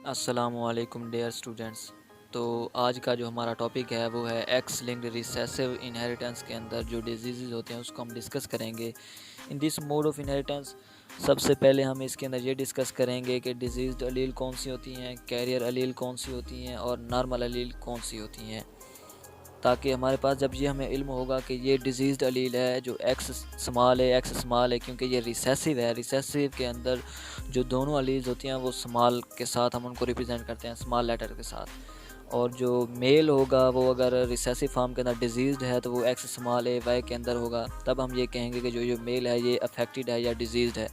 अस्सलामुअलैकुम dear students. तो आज का जो हमारा टॉपिक है वो है एक्स लिंक्ड रिसेसिव इनहेरिटेंस के अंदर जो डिजीज़ होते हैं उसको हम डिस्कस करेंगे। In this mode of inheritance सबसे पहले हम इसके अंदर ये डिस्कस करेंगे कि डिजीज़्ड अलील कौन सी होती हैं, कैरियर अलील कौन सी होती हैं और नॉर्मल अलील कौन सी होती हैं, ताकि हमारे पास जब ये हमें इल्म होगा कि ये डिजीज़्ड अलील है जो एक्स स्मॉल है क्योंकि ये रिसेसिव है। रिसेसिव के अंदर जो दोनों अलील्स होती हैं वो स्मॉल के साथ हम उनको रिप्रेजेंट करते हैं, स्मॉल लेटर के साथ। और जो मेल होगा वो अगर रिसेसिव फॉर्म के अंदर डिजीज़्ड है तो वो एक्स स्मॉल ए वाई के अंदर होगा। तब हम ये कहेंगे कि जो मेल है ये अफेक्टेड है या डिजीज़्ड है।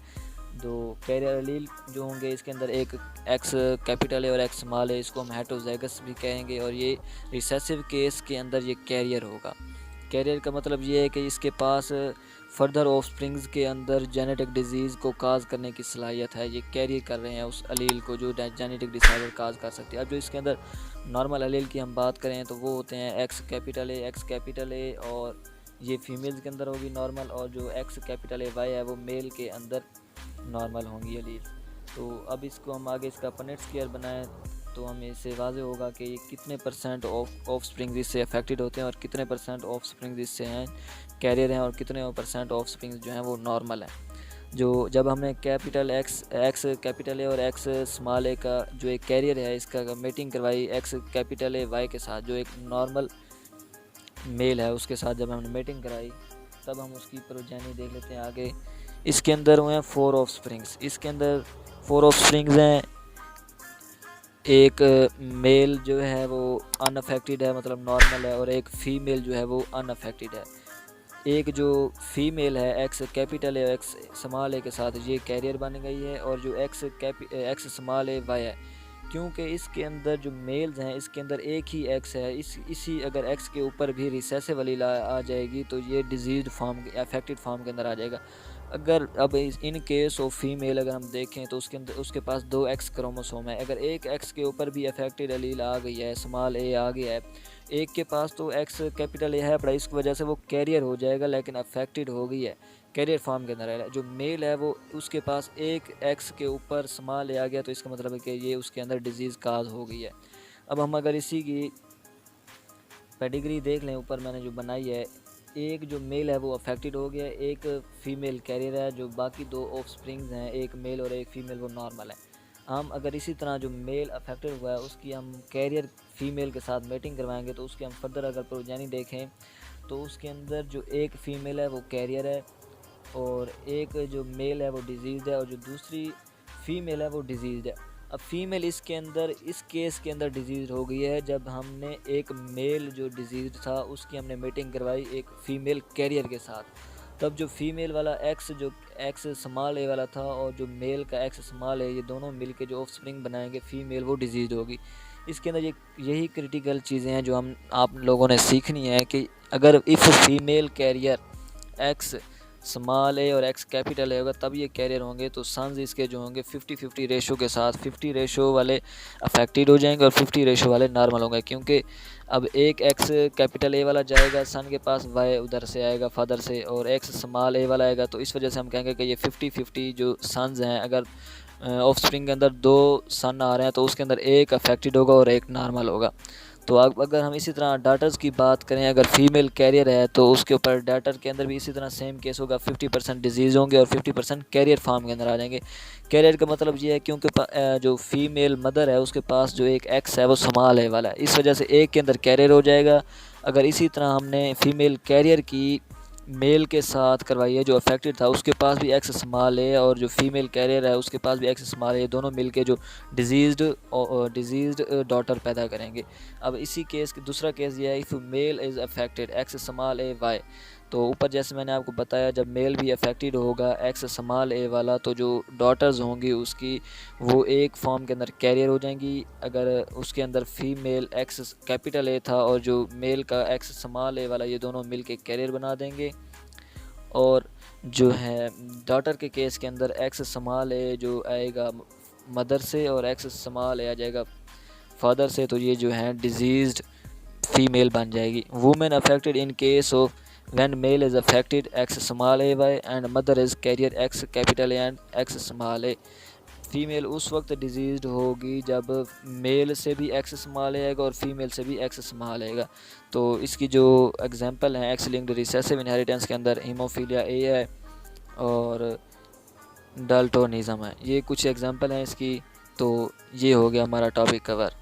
दो कैरियर अलील जो होंगे इसके अंदर एक एक्स कैपिटल है और एक्स स्मॉल है, इसको हम हेटरोजाइगस भी कहेंगे। और ये रिसेसिव केस के अंदर ये कैरियर होगा। कैरियर का मतलब ये है कि इसके पास फर्दर ऑफस्प्रिंग्स के अंदर जेनेटिक डिजीज़ को काज करने की सलाहियत है। ये कैरियर कर रहे हैं उस अलील को जो जेनेटिक डिसऑर्डर काज कर सकती है। अब जो इसके अंदर नॉर्मल अलील की हम बात करें तो वो होते हैं एक्स कैपिटल ए और ये फीमेल्स के अंदर होगी नॉर्मल, और जो एक्स कैपिटल ए वाई है वो मेल के अंदर नॉर्मल होंगी अलील। तो अब इसको हम आगे इसका पनेट स्क्वायर बनाएं तो हमें इससे वाज़ेह होगा कि ये कितने परसेंट ऑफ स्प्रिंग्स इससे अफेक्टेड होते हैं और कितने परसेंट ऑफ स्प्रिंग्स इससे हैं कैरियर हैं और कितने परसेंट ऑफ स्प्रिंग्स जो हैं वो नॉर्मल हैं। जो जब हमने कैपिटल एक्स कैपिटल ए और एक्स स्मॉल ए का जो एक कैरियर है इसका मेटिंग करवाई एक्स कैपिटल ए वाई के साथ, जो एक नॉर्मल मेल है उसके साथ जब हमने मेटिंग कराई, तब हम उसकी प्रोजेनी देख लेते हैं आगे। इसके अंदर हुए हैं 4 ऑफ स्प्रिंग्स। इसके अंदर 4 ऑफ स्प्रिंग्स हैं। एक मेल जो है वो अनअफेक्टेड है, मतलब नॉर्मल है, और एक फ़ीमेल जो है वो अनअफेक्टेड है। एक जो फीमेल है X capital A X small A के साथ ये कैरियर बन गई है, और जो एक्स स्मॉल ए वाई है, क्योंकि इसके अंदर जो मेल्स हैं इसके अंदर एक ही एक्स है, इसी अगर एक्स के ऊपर भी रिसेसिव अलील आ जाएगी तो ये डिजीज़्ड फॉर्म अफेक्टेड फॉर्म के अंदर आ जाएगा। अगर अब इन केस ऑफ फीमेल अगर हम देखें तो उसके अंदर उसके पास 2 एक्स क्रोमोसोम है। अगर एक एक्स के ऊपर भी अफेक्टेड अलील आ गई है, स्मॉल ए आ गया है, एक के पास तो एक्स कैपिटल ए है बड़ा, इसकी वजह से वो कैरियर हो जाएगा लेकिन अफेक्टेड हो गई है, कैरियर फॉर्म के अंदर है। जो मेल है वो उसके पास एक एक्स के ऊपर स्मॉल ए आ गया तो इसका मतलब है कि ये उसके अंदर डिजीज़ काज हो गई है। अब हम अगर इसी की पेडिग्री देख लें, ऊपर मैंने जो बनाई है, एक जो मेल है वो अफेक्टेड हो गया, एक फ़ीमेल कैरियर है, जो बाकी 2 ऑफ स्प्रिंग्स हैं एक मेल और एक फ़ीमेल वो नॉर्मल है। हम अगर इसी तरह जो मेल अफेक्टेड हुआ है उसकी हम कैरियर फीमेल के साथ मेटिंग करवाएंगे तो उसके हम फर्दर अगर प्रोजेनी देखें तो उसके अंदर जो एक फ़ीमेल है वो कैरियर है और एक जो मेल है वो डिजीज़ है और जो दूसरी फ़ीमेल है वो डिजीज़ है। अब फीमेल इसके अंदर इस केस के अंदर डिजीज़ हो गई है जब हमने एक मेल जो डिजीज़ था उसकी हमने मीटिंग करवाई एक फ़ीमेल कैरियर के साथ। तब जो फीमेल वाला एक्स स्मॉल ए वाला था और जो मेल का एक्स स्मॉल ए, ये दोनों मिल के जो ऑफस्प्रिंग बनाएंगे फीमेल, वो डिजीज़ होगी। इसके अंदर यही क्रिटिकल चीज़ें हैं जो आप लोगों ने सीखनी है कि अगर if female carrier X small A और एक्स कैपिटल ए होगा तब ये कैरियर होंगे, तो सन्स इसके जो होंगे 50-50 रेशो के साथ 50 रेशो वाले अफेक्टेड हो जाएंगे और 50 रेशो वाले नॉर्मल होंगे। क्योंकि अब एक एक्स कैपिटल ए वाला जाएगा सन के पास, वाई उधर से आएगा फादर से, और एक्स स्मॉल ए वाला आएगा, तो इस वजह से हम कहेंगे कि ये 50-50 जो सन्स हैं, अगर ऑफस्प्रिंग के अंदर 2 सन आ रहे हैं तो उसके अंदर एक अफेक्टेड होगा और एक नॉर्मल होगा। तो अब अगर हम इसी तरह डाटर्स की बात करें, अगर फीमेल कैरियर है तो उसके ऊपर डाटर के अंदर भी इसी तरह सेम केस होगा, 50% डिजीज़ होंगे और 50% कैरियर फार्म के अंदर आ जाएंगे। कैरियर का मतलब ये है क्योंकि जो फीमेल मदर है उसके पास जो एक एक्स है वो स्मॉल है वाला है, इस वजह से एक के अंदर कैरियर हो जाएगा। अगर इसी तरह हमने फीमेल कैरियर की मेल के साथ करवाई है जो अफेक्टेड था, उसके पास भी एक्स स्मॉल है, और जो फीमेल कैरियर है उसके पास भी एक्स स्मॉल है, दोनों मिलके जो डिजीज़्ड डॉटर पैदा करेंगे। अब इसी केस दूसरा केस ये है, if male is affected X small A Y, तो ऊपर जैसे मैंने आपको बताया जब मेल भी अफेक्टेड होगा एक्स स्मॉल ए वाला, तो जो डॉटर्स होंगी उसकी वो एक फॉर्म के अंदर कैरियर हो जाएंगी। अगर उसके अंदर फीमेल एक्स कैपिटल ए था और जो मेल का एक्स स्मॉल ए वाला, ये दोनों मिल के कैरियर बना देंगे। और जो है डॉटर के केस के अंदर एक्स स्मॉल ए जो आएगा मदर से और एक्स स्मॉल ए आ जाएगा फादर से, तो ये जो है डिजीज़्ड फीमेल बन जाएगी। Women affected in case of when male is affected x small a y and mother is carrier x capital A and x small a। Female उस वक्त डिजीज़्ड होगी जब मेल से भी एक्स स्मॉल आएगा और फीमेल से भी एक्स स्मॉल आएगा। तो इसकी जो एग्जांपल हैं एक्स लिंक्ड रिसेसिव इनहेरिटेंस के अंदर हीमोफीलिया ए है और डाल्टोनिज़म है। ये कुछ एग्जांपल हैं इसकी। तो ये हो गया हमारा टॉपिक कवर।